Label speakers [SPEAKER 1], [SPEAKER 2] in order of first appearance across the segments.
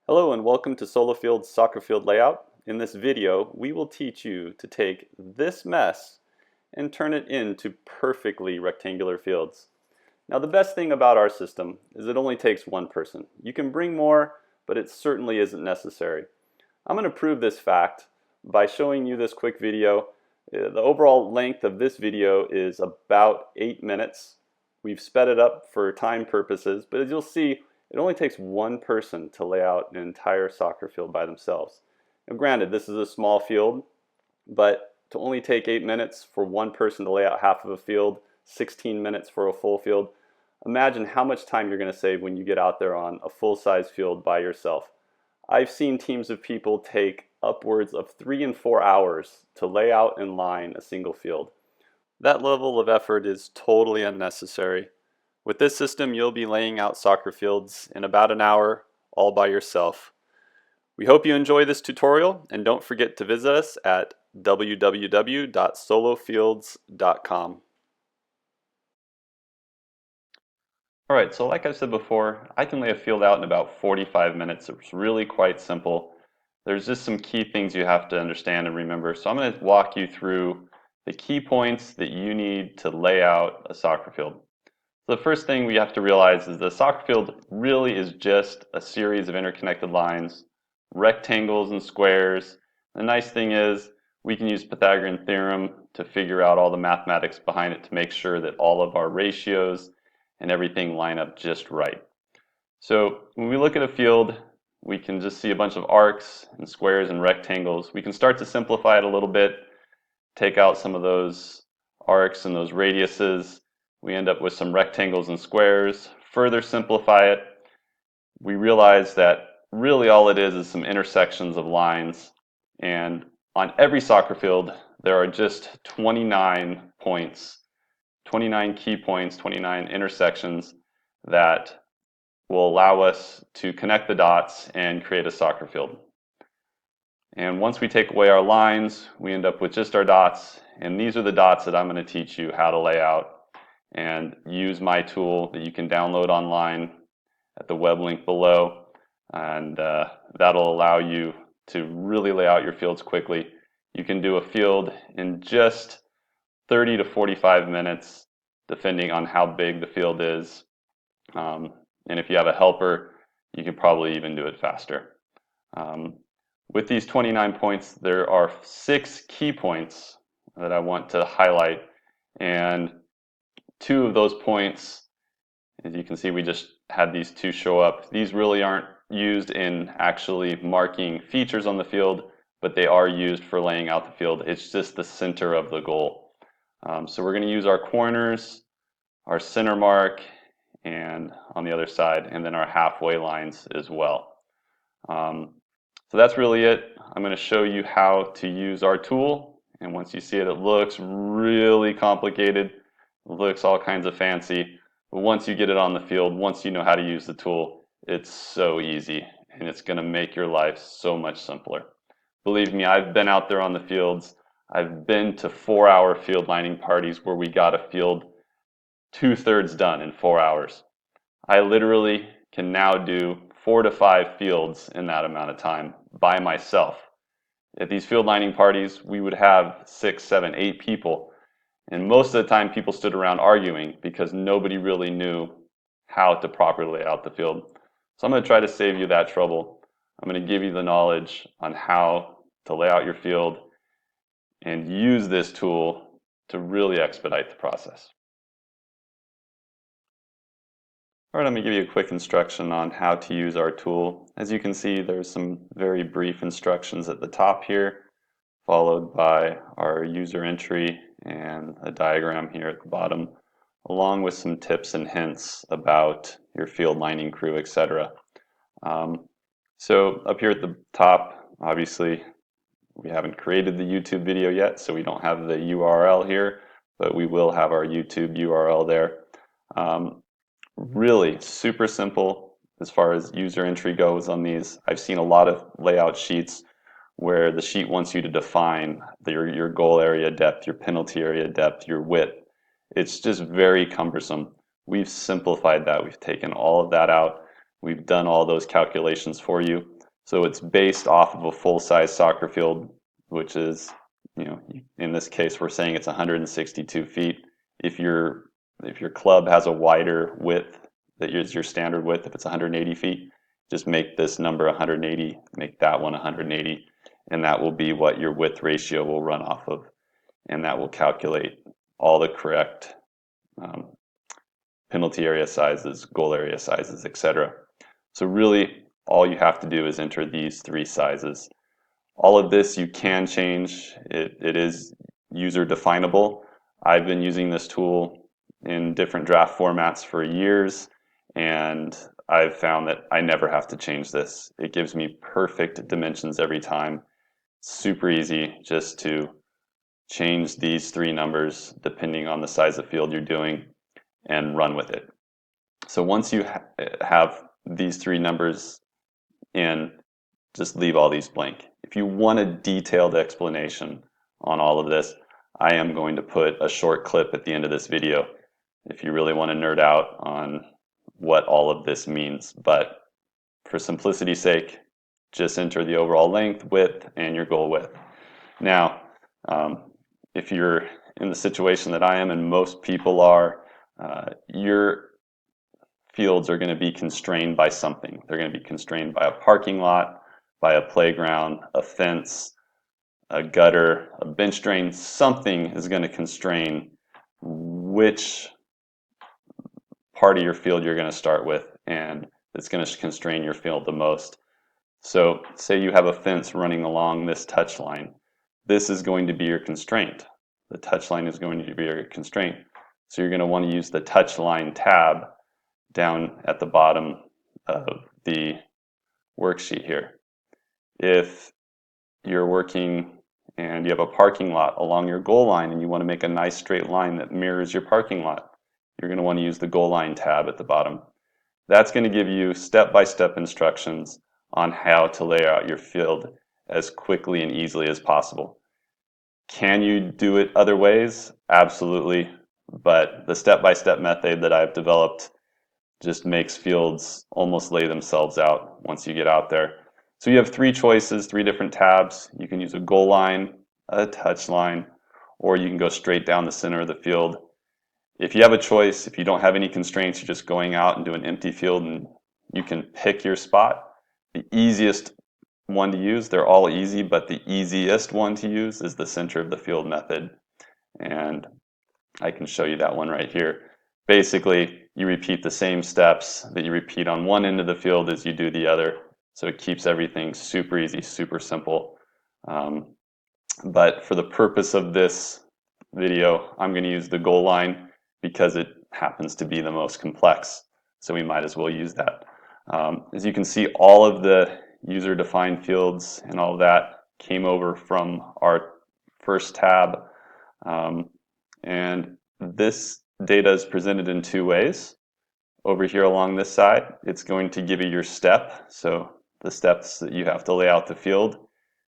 [SPEAKER 1] Hello and welcome to Solo Field's soccer field layout. In this video, we will teach you to take this mess and turn it into perfectly rectangular fields. Now the best thing about our system is it only takes one person. You can bring more, but it certainly isn't necessary. I'm going to prove this fact by showing you this quick video. The overall length of this video is about 8 minutes. We've sped it up for time purposes, but as you'll see, it only takes one person to lay out an entire soccer field by themselves. Now granted, this is a small field, but to only take 8 minutes for one person to lay out half of a field, 16 minutes for a full field, imagine how much time you're going to save when you get out there on a full-size field by yourself. I've seen teams of people take upwards of 3 and 4 hours to lay out in line a single field. That level of effort is totally unnecessary. With this system, you'll be laying out soccer fields in about an hour, all by yourself. We hope you enjoy this tutorial, and don't forget to visit us at www.solofields.com. Alright, so like I said before, I can lay a field out in about 45 minutes. It's really quite simple. There's just some key things you have to understand and remember. So I'm going to walk you through the key points that you need to lay out a soccer field. So the first thing we have to realize is the soccer field really is just a series of interconnected lines, rectangles and squares. The nice thing is we can use Pythagorean theorem to figure out all the mathematics behind it to make sure that all of our ratios and everything line up just right. So when we look at a field, we can just see a bunch of arcs and squares and rectangles. We can start to simplify it a little bit, take out some of those arcs and those radiuses. We end up with some rectangles and squares. Further simplify it, we realize that really all it is some intersections of lines. And on every soccer field, there are just 29 points, 29 key points, 29 intersections that will allow us to connect the dots and create a soccer field. And once we take away our lines, we end up with just our dots. And these are the dots that I'm going to teach you how to lay out and use my tool that you can download online at the web link below. And that'll allow you to really lay out your fields quickly. You can do a field in just 30 to 45 minutes, depending on how big the field is. And if you have a helper, you can probably even do it faster. With these 29 points, there are 6 key points that I want to highlight. And 2 of those points, as you can see, we just had these 2 show up. These really aren't used in actually marking features on the field, but they are used for laying out the field. It's just the center of the goal. So we're going to use our corners, our center mark, and on the other side, and then our halfway lines as well. So that's really it. I'm going to show you how to use our tool, and once you see it, it looks really complicated. It looks all kinds of fancy, but once you get it on the field, once you know how to use the tool, it's so easy, and it's going to make your life so much simpler. Believe me, I've been out there on the fields. I've been to 4-hour field lining parties where we got a field 2/3 done in 4 hours. I literally can now do 4 to 5 fields in that amount of time by myself. At these field lining parties, we would have 6, 7, 8 people. And most of the time people stood around arguing because nobody really knew how to properly lay out the field. So I'm going to try to save you that trouble. I'm going to give you the knowledge on how to lay out your field and use this tool to really expedite the process. All right, I'm going to give you a quick instruction on how to use our tool. As you can see, there's some very brief instructions at the top here, followed by our user entry and a diagram here at the bottom, along with some tips and hints about your field lining crew, etc. So up here at the top, obviously, we haven't created the YouTube video yet, so we don't have the URL here, but we will have our YouTube URL there. Really super simple as far as user entry goes on these. I've seen a lot of layout sheets where the sheet wants you to define your goal area depth, your penalty area depth, your width. It's just very cumbersome. We've simplified that. We've taken all of that out. We've done all those calculations for you. So it's based off of a full-size soccer field, which is, in this case, we're saying it's 162 feet. If your club has a wider width that is your standard width, if it's 180 feet, just make this number 180, make that one 180, and that will be what your width ratio will run off of, and that will calculate all the correct penalty area sizes, goal area sizes, etc. So really, all you have to do is enter these three sizes. All of this you can change. It is user definable. I've been using this tool in different draft formats for years, and I've found that I never have to change this. It gives me perfect dimensions every time. Super easy just to change these three numbers depending on the size of field you're doing and run with it. So once you have these three numbers in, just leave all these blank. If you want a detailed explanation on all of this, I am going to put a short clip at the end of this video if you really want to nerd out on what all of this means. But for simplicity's sake, just enter the overall length, width, and your goal width. Now, if you're in the situation that I am and most people are, your fields are going to be constrained by something. They're going to be constrained by a parking lot, by a playground, a fence, a gutter, a bench drain. Something is going to constrain which part of your field you're going to start with, and it's going to constrain your field the most. So say you have a fence running along this touch line. This is going to be your constraint. The touch line is going to be your constraint. So you're going to want to use the touch line tab down at the bottom of the worksheet here. If you're working and you have a parking lot along your goal line and you want to make a nice straight line that mirrors your parking lot, you're going to want to use the goal line tab at the bottom. That's going to give you step-by-step instructions on how to lay out your field as quickly and easily as possible. Can you do it other ways? Absolutely. But the step-by-step method that I've developed just makes fields almost lay themselves out once you get out there. So you have three choices, three different tabs. You can use a goal line, a touch line, or you can go straight down the center of the field. If you have a choice, if you don't have any constraints, you're just going out and do an empty field and you can pick your spot. The easiest one to use, they're all easy, but the easiest one to use is the center of the field method. And I can show you that one right here. Basically, you repeat the same steps that you repeat on one end of the field as you do the other. So it keeps everything super easy, super simple. But for the purpose of this video, I'm going to use the goal line because it happens to be the most complex. So we might as well use that. As you can see, all of the user-defined fields and all of that came over from our first tab. And this data is presented in two ways. Over here along this side, it's going to give you your step. So the steps that you have to lay out the field.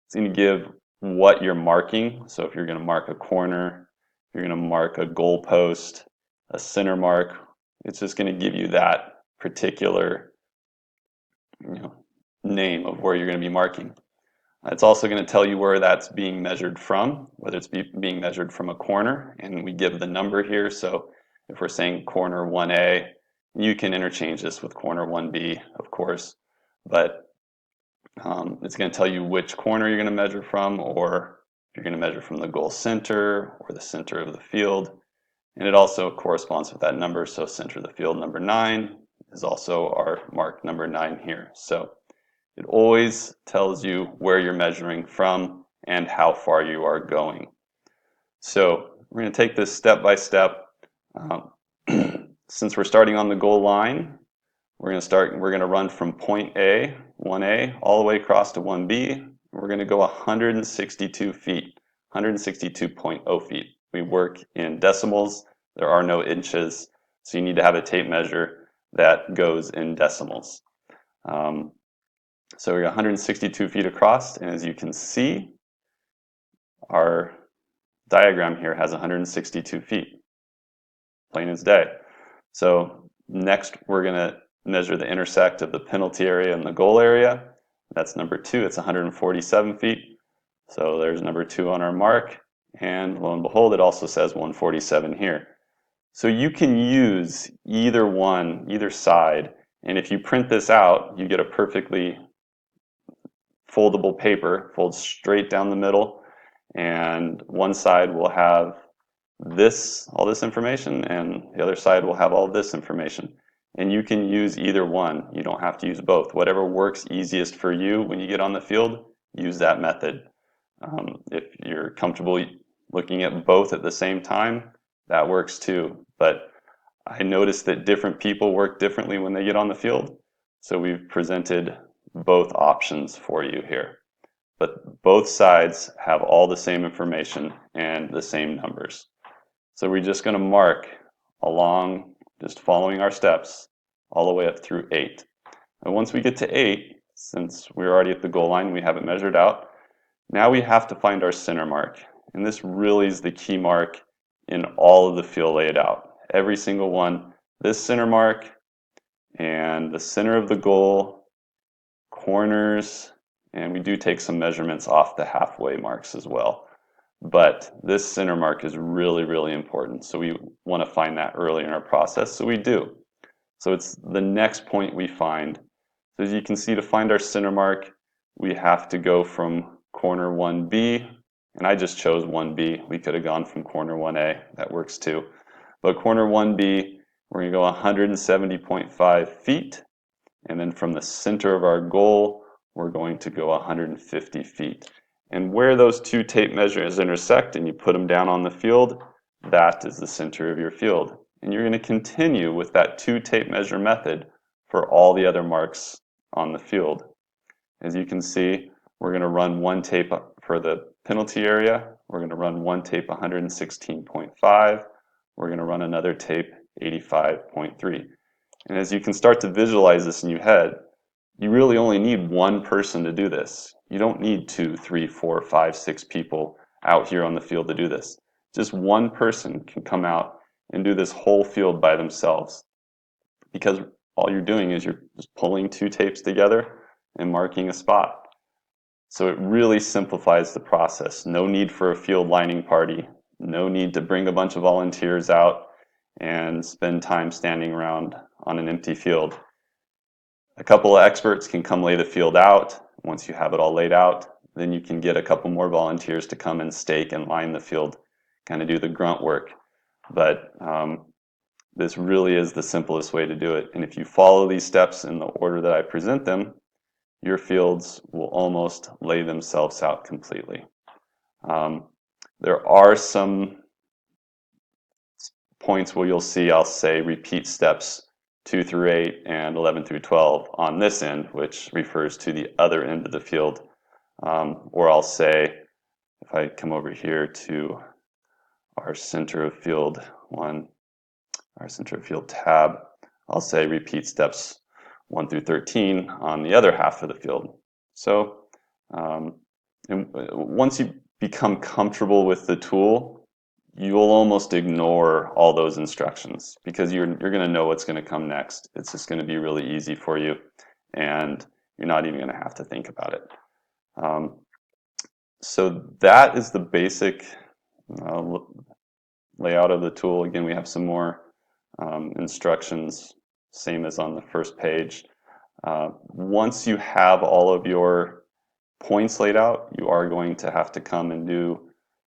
[SPEAKER 1] It's going to give what you're marking. So if you're going to mark a corner, if you're going to mark a goal post, a center mark, it's just going to give you that particular name of where you're going to be marking. It's also going to tell you where that's being measured from, whether it's being measured from a corner, and we give the number here. So if we're saying corner 1A, you can interchange this with corner 1B, of course, but it's going to tell you which corner you're going to measure from, or if you're going to measure from the goal center or the center of the field. And it also corresponds with that number. So center of the field number 9 is also our mark number 9 here. So it always tells you where you're measuring from and how far you are going. So we're going to take this step by step. Since we're starting on the goal line, we're going to run from point A, 1A, all the way across to 1B. We're going to go 162 feet, 162.0 feet. We work in decimals. There are no inches, so you need to have a tape measure that goes in decimals. So we're 162 feet across, and as you can see, our diagram here has 162 feet, plain as day. So next, we're going to measure the intersect of the penalty area and the goal area. That's number 2. It's 147 feet. So there's number 2 on our mark. And lo and behold, it also says 147 here. So you can use either one, either side. And if you print this out, you get a perfectly foldable paper, folds straight down the middle. And one side will have all this information, and the other side will have all this information. And you can use either one. You don't have to use both. Whatever works easiest for you when you get on the field, use that method. If you're comfortable looking at both at the same time, that works too. But I noticed that different people work differently when they get on the field. So we've presented both options for you here. But both sides have all the same information and the same numbers. So we're just going to mark along, just following our steps, all the way up through 8. And once we get to 8, since we're already at the goal line, we have it measured out, now we have to find our center mark. And this really is the key mark in all of the field laid out. Every single one, this center mark, and the center of the goal, corners, and we do take some measurements off the halfway marks as well. But this center mark is really, really important. So we want to find that early in our process. So we do. So it's the next point we find. So as you can see, to find our center mark, we have to go from corner 1B. And I just chose 1B. We could have gone from corner 1A. That works too. But corner 1B, we're going to go 170.5 feet. And then from the center of our goal, we're going to go 150 feet. And where those two tape measures intersect and you put them down on the field, that is the center of your field. And you're going to continue with that 2 tape measure method for all the other marks on the field. As you can see, we're going to run 1 tape for the penalty area. We're going to run 1 tape 116.5. We're going to run another tape 85.3. And as you can start to visualize this in your head, you really only need one person to do this. You don't need 2, 3, 4, 5, 6 people out here on the field to do this. Just one person can come out and do this whole field by themselves, because all you're doing is you're just pulling 2 tapes together and marking a spot. So it really simplifies the process. No need for a field lining party. No need to bring a bunch of volunteers out and spend time standing around on an empty field. A couple of experts can come lay the field out. Once you have it all laid out, then you can get a couple more volunteers to come and stake and line the field, kind of do the grunt work. But this really is the simplest way to do it. And if you follow these steps in the order that I present them, your fields will almost lay themselves out completely. There are some points where you'll see I'll say repeat steps 2 through 8 and 11 through 12 on this end, which refers to the other end of the field. Or I'll say, if I come over here to our center of field 1, our center of field tab, I'll say repeat steps 1 through 13 on the other half of the field. So and once you become comfortable with the tool, you'll almost ignore all those instructions, because you're going to know what's going to come next. It's just going to be really easy for you, and you're not even going to have to think about it. So that is the basic layout of the tool. Again, we have some more instructions, same as on the first page. Once you have all of your points laid out, you are going to have to come and do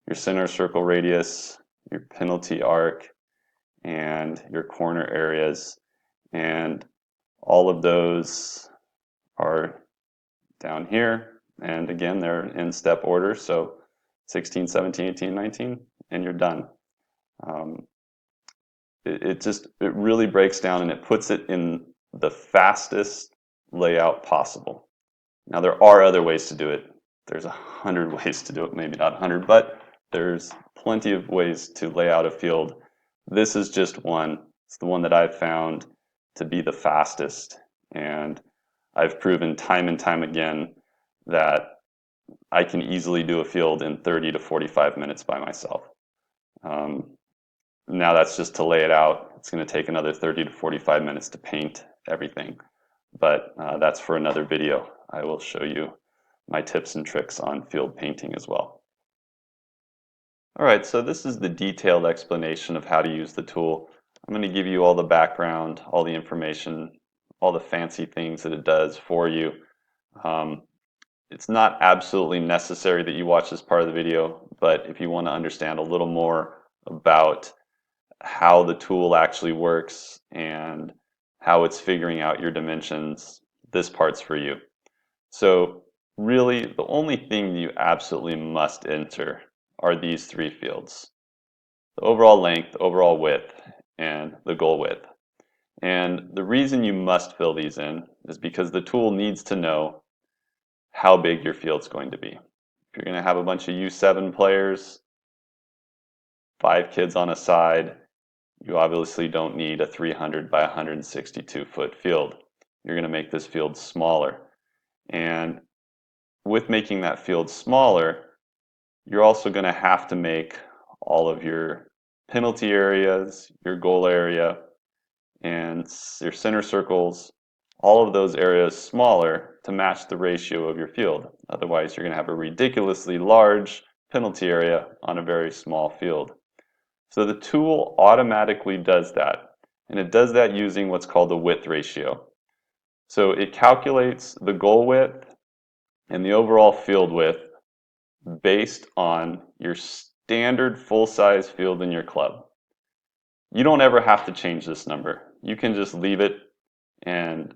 [SPEAKER 1] your center circle radius, your penalty arc, and your corner areas. And all of those are down here. And again, they're in step order. So 16, 17, 18, 19, and you're done. It really breaks down and it puts it in the fastest layout possible. Now, there are other ways to do it. There's 100 ways to do it, maybe not 100, but there's plenty of ways to lay out a field. This is just one. It's the one that I've found to be the fastest. And I've proven time and time again that I can easily do a field in 30 to 45 minutes by myself. Now that's just to lay it out. It's going to take another 30 to 45 minutes to paint everything. but that's for another video. I will show you my tips and tricks on field painting as well. All right, so this is the detailed explanation of how to use the tool. I'm going to give you all the background, all the information, all the fancy things that it does for you. It's not absolutely necessary that you watch this part of the video, but if you want to understand a little more about how the tool actually works and how it's figuring out your dimensions, this part's for you. So really, the only thing you absolutely must enter are these three fields: the overall length, the overall width, and the goal width. And the reason you must fill these in is because the tool needs to know how big your field's going to be. If you're going to have a bunch of U7 players, 5 kids on a side, you obviously don't need a 300 by 162 foot field. You're going to make this field smaller. And with making that field smaller, you're also going to have to make all of your penalty areas, your goal area, and your center circles, all of those areas smaller to match the ratio of your field. Otherwise, you're going to have a ridiculously large penalty area on a very small field. So the tool automatically does that, and it does that using what's called the width ratio. So it calculates the goal width and the overall field width based on your standard full-size field in your club. You don't ever have to change this number. You can just leave it and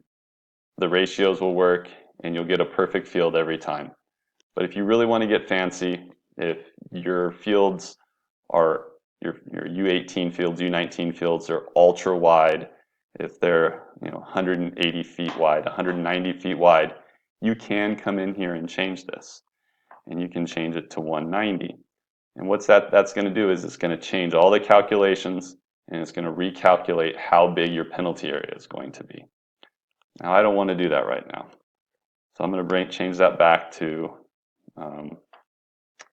[SPEAKER 1] the ratios will work and you'll get a perfect field every time. But if you really want to get fancy, if your fields are your U18 fields, U19 fields are ultra wide, if they're 180 feet wide, 190 feet wide, you can come in here and change this. And you can change it to 190. And what's that's going to do is it's going to change all the calculations and it's going to recalculate how big your penalty area is going to be. Now I don't want to do that right now. So I'm going to change that back to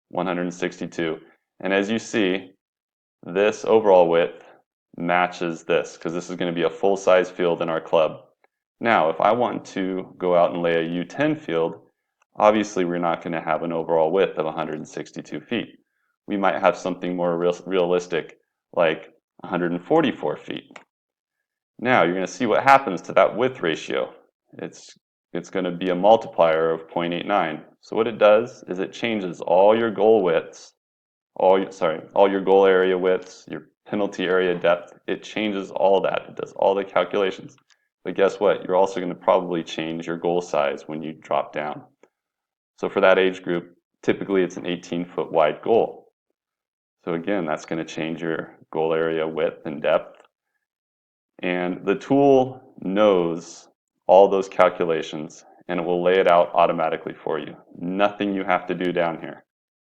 [SPEAKER 1] 162. And as you see, this overall width matches this because this is going to be a full-size field in our club. Now, if I want to go out and lay a U10 field, obviously we're not going to have an overall width of 162 feet. We might have something more realistic like 144 feet. Now you're going to see what happens to that width ratio. It's going to be a multiplier of 0.89. So what it does is it changes all your goal widths, all your goal area widths, your penalty area depth. It changes all that. It does all the calculations. But guess what? You're also going to probably change your goal size when you drop down. So for that age group, typically it's an 18-foot wide goal. So again, that's going to change your goal area width and depth. And the tool knows all those calculations and it will lay it out automatically for you. Nothing you have to do down here.